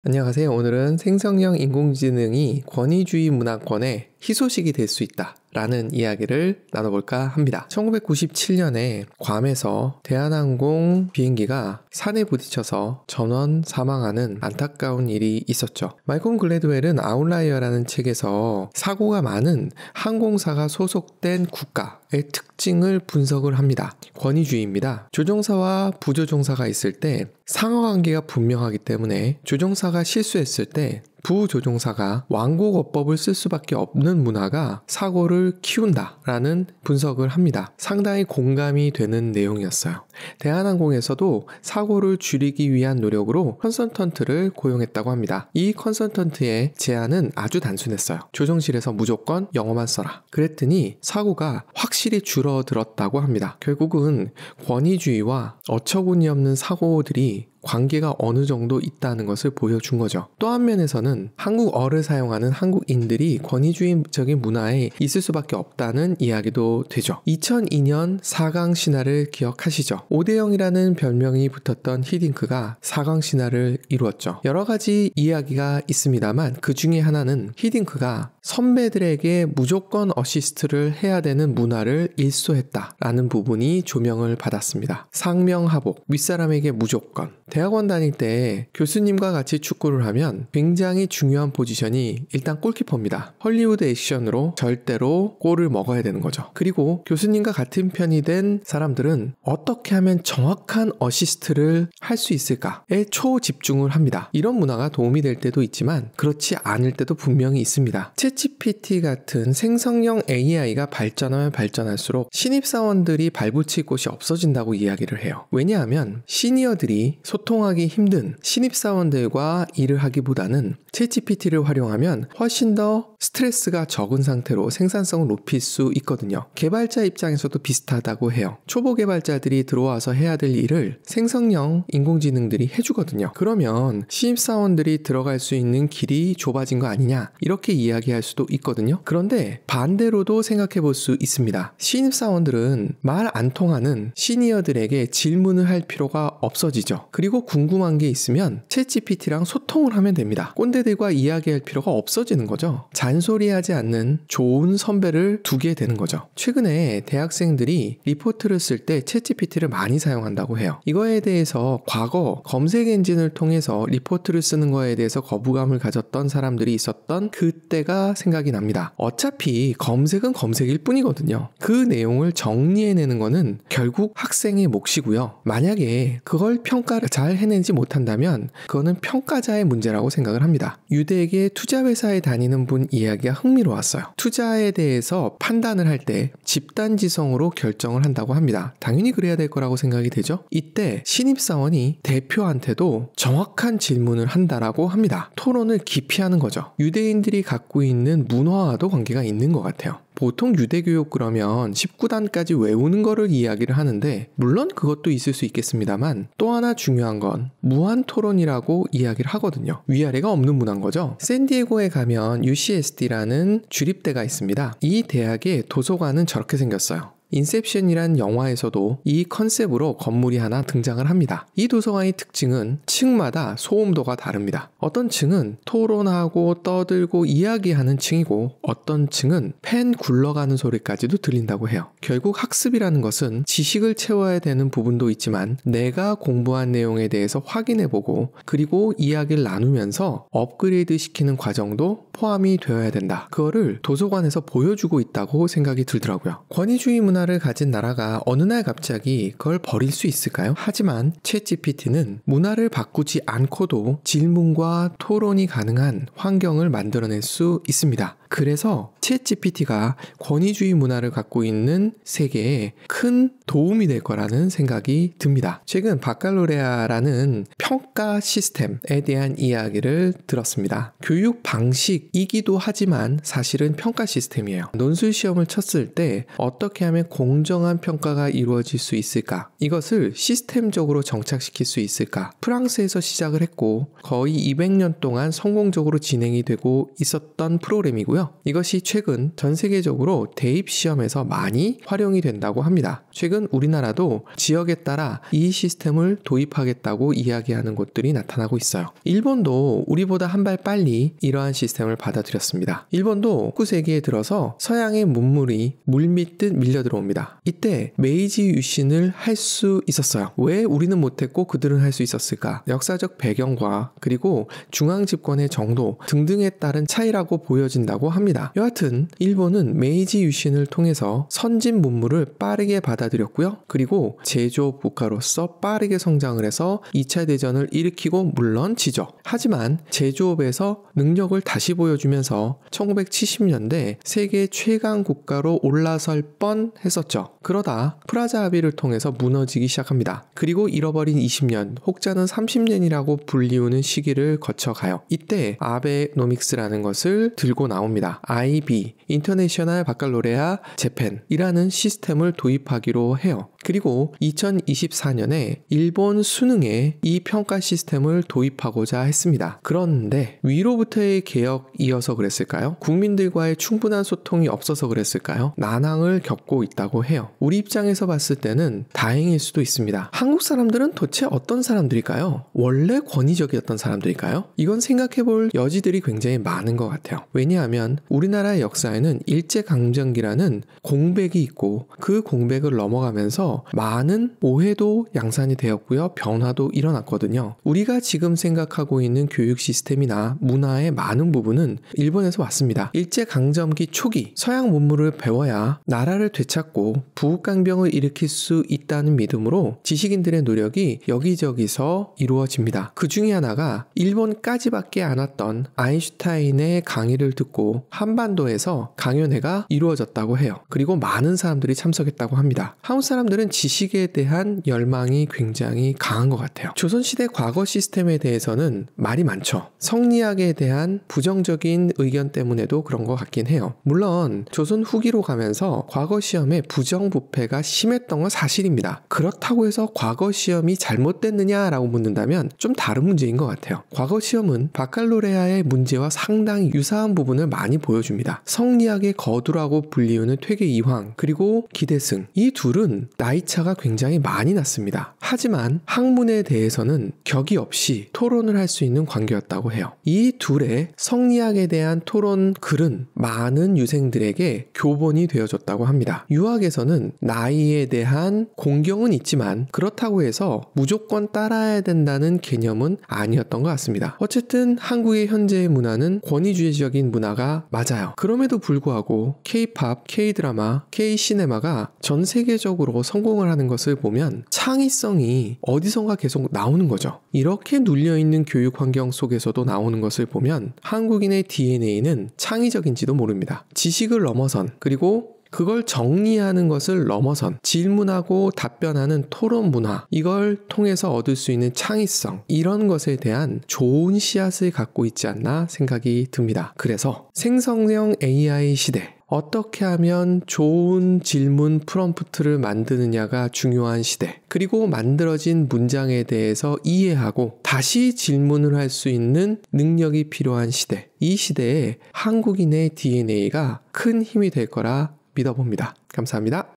안녕하세요. 오늘은 생성형 인공지능이 권위주의 문화권의 희소식이 될 수 있다 라는 이야기를 나눠볼까 합니다. 1997년에 괌에서 대한항공 비행기가 산에 부딪혀서 전원 사망하는 안타까운 일이 있었죠. 말콤 글래드웰은 아웃라이어라는 책에서 사고가 많은 항공사가 소속된 국가의 특징을 분석을 합니다. 권위주의입니다. 조종사와 부조종사가 있을 때 상하관계가 분명하기 때문에 조종사가 실수했을 때 부조종사가 완고어법을 쓸 수밖에 없는 문화가 사고를 키운다라는 분석을 합니다. 상당히 공감이 되는 내용이었어요. 대한항공에서도 사고를 줄이기 위한 노력으로 컨설턴트를 고용했다고 합니다. 이 컨설턴트의 제안은 아주 단순했어요. 조종실에서 무조건 영어만 써라. 그랬더니 사고가 확실히 줄어들었다고 합니다. 결국은 권위주의와 어처구니 없는 사고들이 관계가 어느 정도 있다는 것을 보여준 거죠. 또 한 면에서는 한국어를 사용하는 한국인들이 권위주의적인 문화에 있을 수밖에 없다는 이야기도 되죠. 2002년 4강 신화를 기억하시죠? 5대0이라는 별명이 붙었던 히딩크가 4강 신화를 이루었죠. 여러 가지 이야기가 있습니다만 그 중에 하나는 히딩크가 선배들에게 무조건 어시스트를 해야 되는 문화를 일소했다라는 부분이 조명을 받았습니다. 상명하복, 윗사람에게 무조건. 대학원 다닐 때 교수님과 같이 축구를 하면 굉장히 중요한 포지션이 일단 골키퍼입니다. 헐리우드 액션으로 절대로 골을 먹어야 되는 거죠. 그리고 교수님과 같은 편이 된 사람들은 어떻게 하면 정확한 어시스트를 할 수 있을까에 초집중을 합니다. 이런 문화가 도움이 될 때도 있지만 그렇지 않을 때도 분명히 있습니다. 챗GPT 같은 생성형 AI가 발전하면 발전할수록 신입사원들이 발붙일 곳이 없어진다고 이야기를 해요. 왜냐하면 시니어들이 소통하기 힘든 신입사원들과 일을 하기보다는 챗GPT를 활용하면 훨씬 더 스트레스가 적은 상태로 생산성을 높일 수 있거든요. 개발자 입장에서도 비슷하다고 해요. 초보 개발자들이 들어와서 해야 될 일을 생성형 인공지능들이 해주거든요. 그러면 신입사원들이 들어갈 수 있는 길이 좁아진 거 아니냐 이렇게 이야기할 수도 있거든요. 그런데 반대로도 생각해 볼 수 있습니다. 신입사원들은 말 안 통하는 시니어들에게 질문을 할 필요가 없어지죠. 그리고 궁금한 게 있으면 챗GPT랑 소통을 하면 됩니다. 꼰대들과 이야기할 필요가 없어지는 거죠. 잔소리하지 않는 좋은 선배를 두게 되는 거죠. 최근에 대학생들이 리포트를 쓸 때 챗GPT를 많이 사용한다고 해요. 이거에 대해서 과거 검색 엔진을 통해서 리포트를 쓰는 거에 대해서 거부감을 가졌던 사람들이 있었던 그때가 생각이 납니다. 어차피 검색은 검색일 뿐이거든요. 그 내용을 정리해내는 거는 결국 학생의 몫이고요. 만약에 그걸 평가를 잘 해내지 못한다면 그거는 평가자의 문제라고 생각을 합니다. 유대에게 투자회사에 다니는 분 이야기가 흥미로웠어요. 투자에 대해서 판단을 할 때 집단지성으로 결정을 한다고 합니다. 당연히 그래야 될 거라고 생각이 되죠. 이때 신입사원이 대표한테도 정확한 질문을 한다라고 합니다. 토론을 기피하는 거죠. 유대인들이 갖고 있는 문화와도 관계가 있는 것 같아요. 보통 유대교육 그러면 19단까지 외우는 거를 이야기를 하는데 물론 그것도 있을 수 있겠습니다만 또 하나 중요한 건 무한토론이라고 이야기를 하거든요. 위아래가 없는 문화인 거죠. 샌디에고에 가면 UCSD라는 주립대가 있습니다. 이 대학의 도서관은 저렇게 생겼어요. 인셉션이란 영화에서도 이 컨셉으로 건물이 하나 등장을 합니다. 이 도서관의 특징은 층마다 소음도가 다릅니다. 어떤 층은 토론하고 떠들고 이야기하는 층이고 어떤 층은 펜 굴러가는 소리까지도 들린다고 해요. 결국 학습이라는 것은 지식을 채워야 되는 부분도 있지만 내가 공부한 내용에 대해서 확인해보고 그리고 이야기를 나누면서 업그레이드 시키는 과정도 포함이 되어야 된다. 그거를 도서관에서 보여주고 있다고 생각이 들더라고요. 권위주의 문화를 가진 나라가 어느 날 갑자기 그걸 버릴 수 있을까요? 하지만 챗GPT는 문화를 바꾸지 않고도 질문과 토론이 가능한 환경을 만들어낼 수 있습니다. 그래서 챗GPT가 권위주의 문화를 갖고 있는 세계에 큰 도움이 될 거라는 생각이 듭니다. 최근 바칼로레아라는 평가 시스템에 대한 이야기를 들었습니다. 교육 방식이기도 하지만 사실은 평가 시스템이에요. 논술 시험을 쳤을 때 어떻게 하면 공정한 평가가 이루어질 수 있을까? 이것을 시스템적으로 정착시킬 수 있을까? 프랑스에서 시작을 했고 거의 200년 동안 성공적으로 진행이 되고 있었던 프로그램이고요. 있고요. 이것이 최근 전 세계적으로 대입 시험에서 많이 활용이 된다고 합니다. 최근 우리나라도 지역에 따라 이 시스템을 도입하겠다고 이야기하는 곳들이 나타나고 있어요. 일본도 우리보다 한 발 빨리 이러한 시스템을 받아들였습니다. 일본도 19세기에 들어서 서양의 문물이 물밀듯 밀려 들어옵니다. 이때 메이지 유신을 할 수 있었어요. 왜 우리는 못했고 그들은 할 수 있었을까? 역사적 배경과 그리고 중앙 집권의 정도 등등에 따른 차이라고 보여진다고 합니다. 여하튼 일본은 메이지 유신을 통해서 선진 문물을 빠르게 받아들였고요. 그리고 제조업 국가로서 빠르게 성장을 해서 2차 대전을 일으키고 물론지죠. 하지만 제조업에서 능력을 다시 보여주면서 1970년대 세계 최강 국가로 올라설 뻔했었죠. 그러다 프라자 합의를 통해서 무너지기 시작합니다. 그리고 잃어버린 20년, 혹자는 30년이라고 불리우는 시기를 거쳐가요. 이때 아베노믹스라는 것을 들고 나옵니다. IB, 인터내셔널 바칼로레아 재팬이라는 시스템을 도입하기로 해요. 그리고 2024년에 일본 수능에 이 평가 시스템을 도입하고자 했습니다. 그런데 위로부터의 개혁이어서 그랬을까요? 국민들과의 충분한 소통이 없어서 그랬을까요? 난항을 겪고 있다고 해요. 우리 입장에서 봤을 때는 다행일 수도 있습니다. 한국 사람들은 도대체 어떤 사람들일까요? 원래 권위적이었던 사람들일까요? 이건 생각해볼 여지들이 굉장히 많은 것 같아요. 왜냐하면 우리나라의 역사에는 일제강점기라는 공백이 있고 그 공백을 넘어가면서 많은 오해도 양산이 되었고요. 변화도 일어났거든요. 우리가 지금 생각하고 있는 교육 시스템이나 문화의 많은 부분은 일본에서 왔습니다. 일제강점기 초기 서양 문물을 배워야 나라를 되찾고 부국강병을 일으킬 수 있다는 믿음으로 지식인들의 노력이 여기저기서 이루어집니다. 그 중에 하나가 일본까지밖에 안 왔던 아인슈타인의 강의를 듣고 한반도에서 강연회가 이루어졌다고 해요. 그리고 많은 사람들이 참석했다고 합니다. 한국 사람들은 지식에 대한 열망이 굉장히 강한 것 같아요. 조선시대 과거 시스템에 대해서는 말이 많죠. 성리학에 대한 부정적인 의견 때문에도 그런 것 같긴 해요. 물론 조선 후기로 가면서 과거 시험에 부정부패가 심했던 건 사실입니다. 그렇다고 해서 과거 시험이 잘못됐느냐라고 묻는다면 좀 다른 문제인 것 같아요. 과거 시험은 바칼로레아의 문제와 상당히 유사한 부분을 많이 보여줍니다. 성리학의 거두라고 불리우는 퇴계이황 그리고 기대승 이 둘은 나이차가 굉장히 많이 났습니다. 하지만 학문에 대해서는 격이 없이 토론을 할 수 있는 관계였다고 해요. 이 둘의 성리학에 대한 토론 글은 많은 유생들에게 교본이 되어줬다고 합니다. 유학에서는 나이에 대한 공경은 있지만 그렇다고 해서 무조건 따라야 된다는 개념은 아니었던 것 같습니다. 어쨌든 한국의 현재의 문화는 권위주의적인 문화가 맞아요. 그럼에도 불구하고 K-팝, K-드라마, K-시네마가 전 세계적으로 성공을 하는 것을 보면 창의성이 어디선가 계속 나오는 거죠. 이렇게 눌려있는 교육 환경 속에서도 나오는 것을 보면 한국인의 DNA는 창의적인지도 모릅니다. 지식을 넘어선 그리고 그걸 정리하는 것을 넘어선 질문하고 답변하는 토론 문화 이걸 통해서 얻을 수 있는 창의성 이런 것에 대한 좋은 씨앗을 갖고 있지 않나 생각이 듭니다. 그래서 생성형 AI 시대 어떻게 하면 좋은 질문 프롬프트를 만드느냐가 중요한 시대 그리고 만들어진 문장에 대해서 이해하고 다시 질문을 할 수 있는 능력이 필요한 시대 이 시대에 한국인의 DNA가 큰 힘이 될 거라 믿어봅니다. 감사합니다.